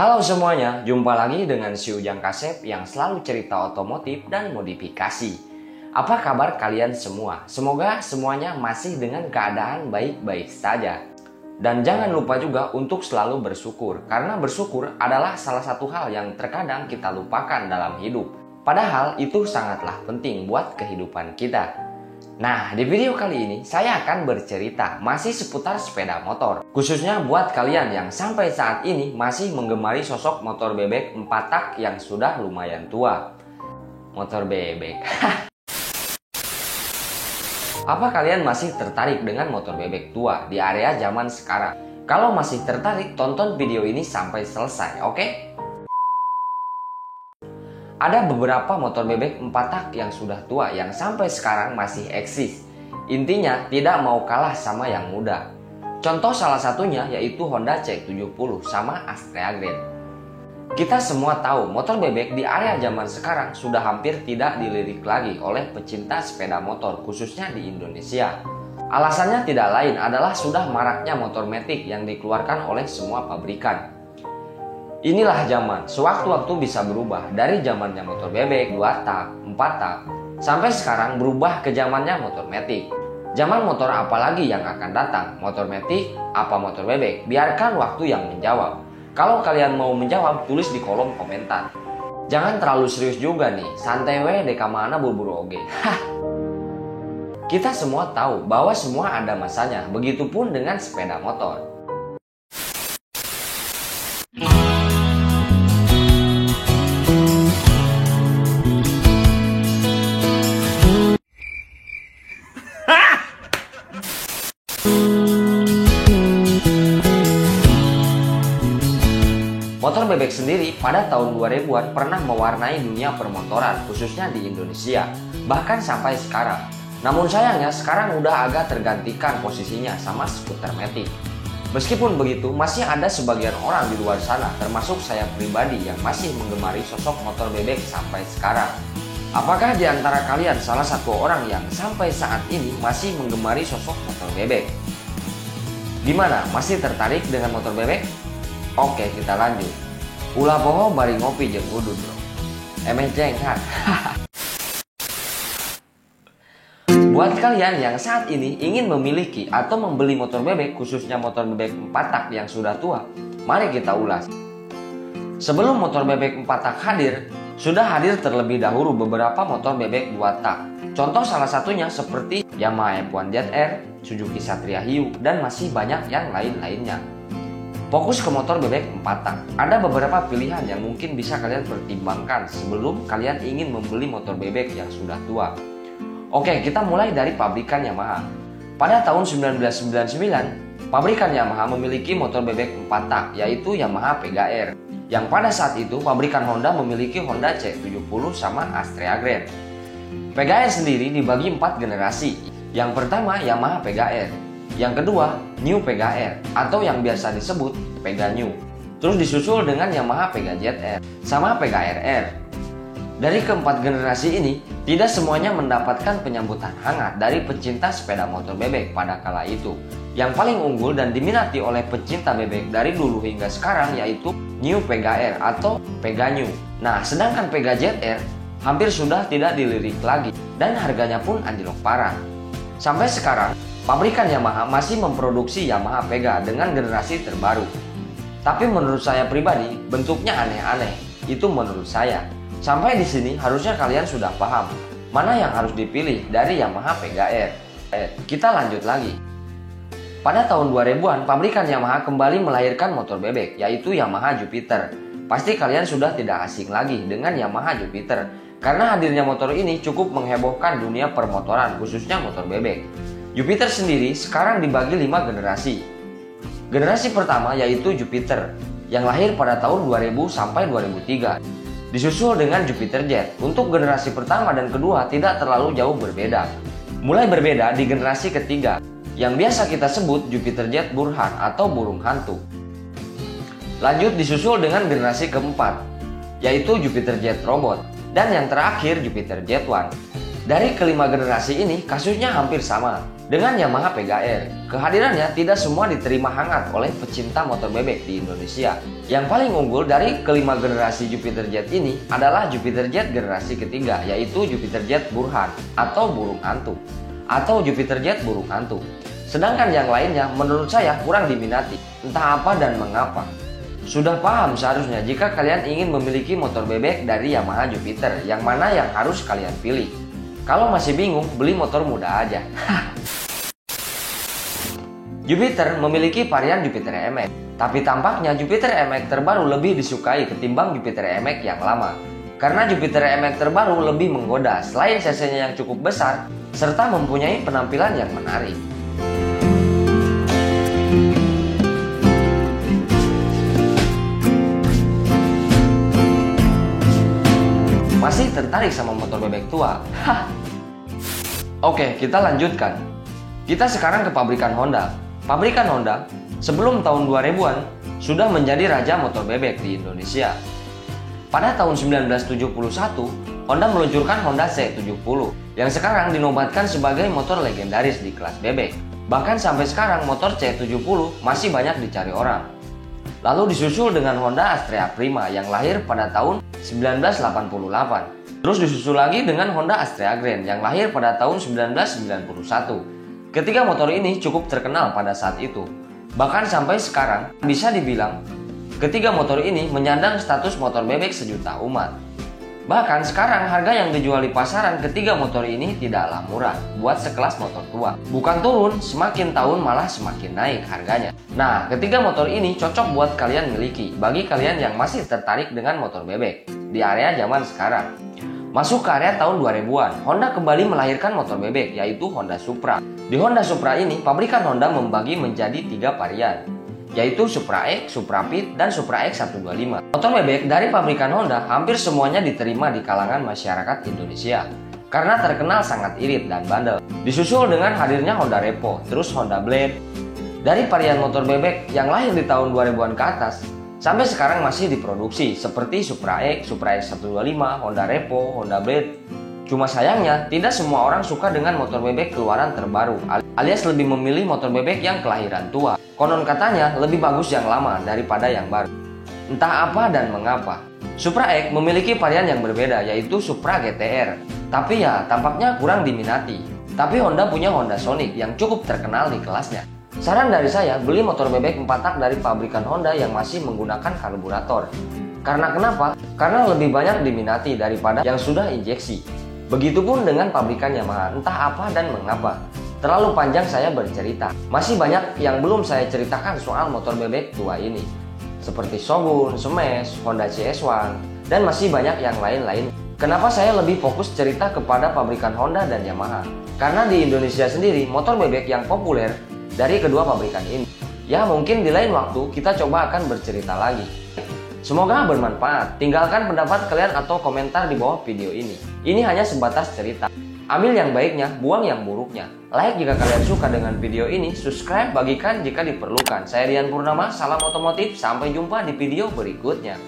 Halo semuanya, jumpa lagi dengan si Ujang Kasep yang selalu cerita otomotif dan modifikasi. Apa kabar kalian semua? Semoga semuanya masih dengan keadaan baik-baik saja. Dan jangan lupa juga untuk selalu bersyukur, karena bersyukur adalah salah satu hal yang terkadang kita lupakan dalam hidup. Padahal itu sangatlah penting buat kehidupan kita. Nah, di video kali ini saya akan bercerita masih seputar sepeda motor. Khususnya buat kalian yang sampai saat ini masih menggemari sosok motor bebek 4 tak yang sudah lumayan tua. Motor bebek. Apa kalian masih tertarik dengan motor bebek tua di area zaman sekarang? Kalau masih tertarik, tonton video ini sampai selesai, oke? Ada beberapa motor bebek 4 tak yang sudah tua yang sampai sekarang masih eksis. Intinya tidak mau kalah sama yang muda. Contoh salah satunya yaitu Honda C70 sama Astrea Grand. Kita semua tahu motor bebek di area zaman sekarang sudah hampir tidak dilirik lagi oleh pecinta sepeda motor khususnya di Indonesia. Alasannya tidak lain adalah sudah maraknya motor matic yang dikeluarkan oleh semua pabrikan. Inilah zaman, sewaktu-waktu bisa berubah dari zamannya motor bebek 2 tak, 4 tak, sampai sekarang berubah ke zamannya motor matic. Zaman motor apa lagi yang akan datang? Motor matic, apa motor bebek? Biarkan waktu yang menjawab. Kalau kalian mau menjawab, tulis di kolom komentar. Jangan terlalu serius juga nih, santai we deka mana buru-buru oge. Kita semua tahu bahwa semua ada masanya, begitupun dengan sepeda motor. Motor bebek sendiri pada tahun 2000-an pernah mewarnai dunia permotoran, khususnya di Indonesia, bahkan sampai sekarang. Namun sayangnya sekarang udah agak tergantikan posisinya sama skuter matic. Meskipun begitu, masih ada sebagian orang di luar sana, termasuk saya pribadi yang masih menggemari sosok motor bebek sampai sekarang. Apakah di antara kalian salah satu orang yang sampai saat ini masih menggemari sosok motor bebek? Gimana, masih tertarik dengan motor bebek? Oke, kita lanjut. Ulah poho bari ngopi jeung udud, bro. Emeh jenghat. Buat kalian yang saat ini ingin memiliki atau membeli motor bebek, khususnya motor bebek 4 tak yang sudah tua, mari kita ulas. Sebelum motor bebek 4 tak hadir, sudah hadir terlebih dahulu beberapa motor bebek 2 tak. Contoh salah satunya seperti Yamaha F1 ZR, Suzuki Satria Hiu, dan masih banyak yang lain-lainnya. Fokus ke motor bebek 4 tak. Ada beberapa pilihan yang mungkin bisa kalian pertimbangkan sebelum kalian ingin membeli motor bebek yang sudah tua. Oke, kita mulai dari pabrikan Yamaha. Pada tahun 1999, pabrikan Yamaha memiliki motor bebek 4 tak, yaitu Yamaha Pega R. Yang pada saat itu, pabrikan Honda memiliki Honda C70 sama Astrea Grand. Pega R sendiri dibagi 4 generasi. Yang pertama, Yamaha Pega R. Yang kedua, New Pega R atau yang biasa disebut Pega New. Terus disusul dengan Yamaha Pega ZR sama Pega RR. Dari keempat generasi ini, tidak semuanya mendapatkan penyambutan hangat dari pecinta sepeda motor bebek pada kala itu. Yang paling unggul dan diminati oleh pecinta bebek dari dulu hingga sekarang yaitu New Pega R atau Pega New. Nah, sedangkan Pega ZR hampir sudah tidak dilirik lagi dan harganya pun anjlok parah. Sampai sekarang, pabrikan Yamaha masih memproduksi Yamaha Pega dengan generasi terbaru. Tapi menurut saya pribadi, bentuknya aneh-aneh. Itu menurut saya. Sampai di sini harusnya kalian sudah paham mana yang harus dipilih dari Yamaha Pega R. Kita lanjut lagi. Pada tahun 2000-an, pabrikan Yamaha kembali melahirkan motor bebek, yaitu Yamaha Jupiter. Pasti kalian sudah tidak asing lagi dengan Yamaha Jupiter, karena hadirnya motor ini cukup menghebohkan dunia permotoran, khususnya motor bebek. Jupiter sendiri sekarang dibagi 5 generasi. Generasi pertama yaitu Jupiter yang lahir pada tahun 2000 sampai 2003. Disusul dengan Jupiter Jet. Untuk generasi pertama dan kedua tidak terlalu jauh berbeda. Mulai berbeda di generasi ketiga yang biasa kita sebut Jupiter Jet Burhan atau burung hantu. Lanjut disusul dengan generasi keempat yaitu Jupiter Jet Robot dan yang terakhir Jupiter Jet One. Dari kelima generasi ini kasusnya hampir sama. Dengan Yamaha Pega R, kehadirannya tidak semua diterima hangat oleh pecinta motor bebek di Indonesia. Yang paling unggul dari kelima generasi Jupiter Jet ini adalah Jupiter Jet generasi ketiga, yaitu Jupiter Jet Burhan atau burung hantu, atau Jupiter Jet burung hantu. Sedangkan yang lainnya menurut saya kurang diminati, entah apa dan mengapa. Sudah paham seharusnya jika kalian ingin memiliki motor bebek dari Yamaha Jupiter, yang mana yang harus kalian pilih. Kalau masih bingung, beli motor muda aja. Jupiter memiliki varian Jupiter MX, tapi tampaknya Jupiter MX terbaru lebih disukai ketimbang Jupiter MX yang lama. Karena Jupiter MX terbaru lebih menggoda selain cc-nya yang cukup besar, serta mempunyai penampilan yang menarik. Masih tertarik sama motor bebek tua? Oke, kita lanjutkan. Kita sekarang ke pabrikan Honda. Pabrikan Honda sebelum tahun 2000-an sudah menjadi raja motor bebek di Indonesia. Pada tahun 1971, Honda meluncurkan Honda C70 yang sekarang dinobatkan sebagai motor legendaris di kelas bebek. Bahkan sampai sekarang motor C70 masih banyak dicari orang. Lalu disusul dengan Honda Astrea Prima yang lahir pada tahun 1988. Terus disusul lagi dengan Honda Astrea Grand yang lahir pada tahun 1991. Ketiga motor ini cukup terkenal pada saat itu. Bahkan sampai sekarang bisa dibilang ketiga motor ini menyandang status motor bebek sejuta umat. Bahkan sekarang harga yang dijual di pasaran ketiga motor ini tidaklah murah buat sekelas motor tua. Bukan turun, semakin tahun malah semakin naik harganya. Nah, ketiga motor ini cocok buat kalian miliki bagi kalian yang masih tertarik dengan motor bebek di area zaman sekarang. Masuk ke area tahun 2000-an, Honda kembali melahirkan motor bebek yaitu Honda Supra. Di Honda Supra ini, pabrikan Honda membagi menjadi 3 varian, yaitu Supra X, Supra Pit, dan Supra X125. Motor bebek dari pabrikan Honda hampir semuanya diterima di kalangan masyarakat Indonesia karena terkenal sangat irit dan bandel. Disusul dengan hadirnya Honda Repo, terus Honda Blade. Dari varian motor bebek yang lahir di tahun 2000-an ke atas, sampai sekarang masih diproduksi seperti Supra X, Supra X125, Honda Repo, Honda Blade. Cuma sayangnya, tidak semua orang suka dengan motor bebek keluaran terbaru, alias lebih memilih motor bebek yang kelahiran tua. Konon katanya lebih bagus yang lama daripada yang baru. Entah apa dan mengapa. Supra X memiliki varian yang berbeda, yaitu Supra GTR. Tapi ya, tampaknya kurang diminati. Tapi Honda punya Honda Sonic yang cukup terkenal di kelasnya. Saran dari saya, beli motor bebek 4 tak dari pabrikan Honda yang masih menggunakan karburator. Karena kenapa? Karena lebih banyak diminati daripada yang sudah injeksi. Begitupun dengan pabrikan Yamaha, entah apa dan mengapa. Terlalu panjang saya bercerita. Masih banyak yang belum saya ceritakan soal motor bebek tua ini. Seperti Shogun, Smash, Honda CS1, dan masih banyak yang lain-lain. Kenapa saya lebih fokus cerita kepada pabrikan Honda dan Yamaha? Karena di Indonesia sendiri, motor bebek yang populer dari kedua pabrikan ini. Ya mungkin di lain waktu kita coba akan bercerita lagi. Semoga bermanfaat. Tinggalkan pendapat kalian atau komentar di bawah video ini. Ini hanya sebatas cerita. Ambil yang baiknya, buang yang buruknya. Like jika kalian suka dengan video ini, subscribe, bagikan jika diperlukan. Saya Rian Purnama, salam otomotif. Sampai jumpa di video berikutnya.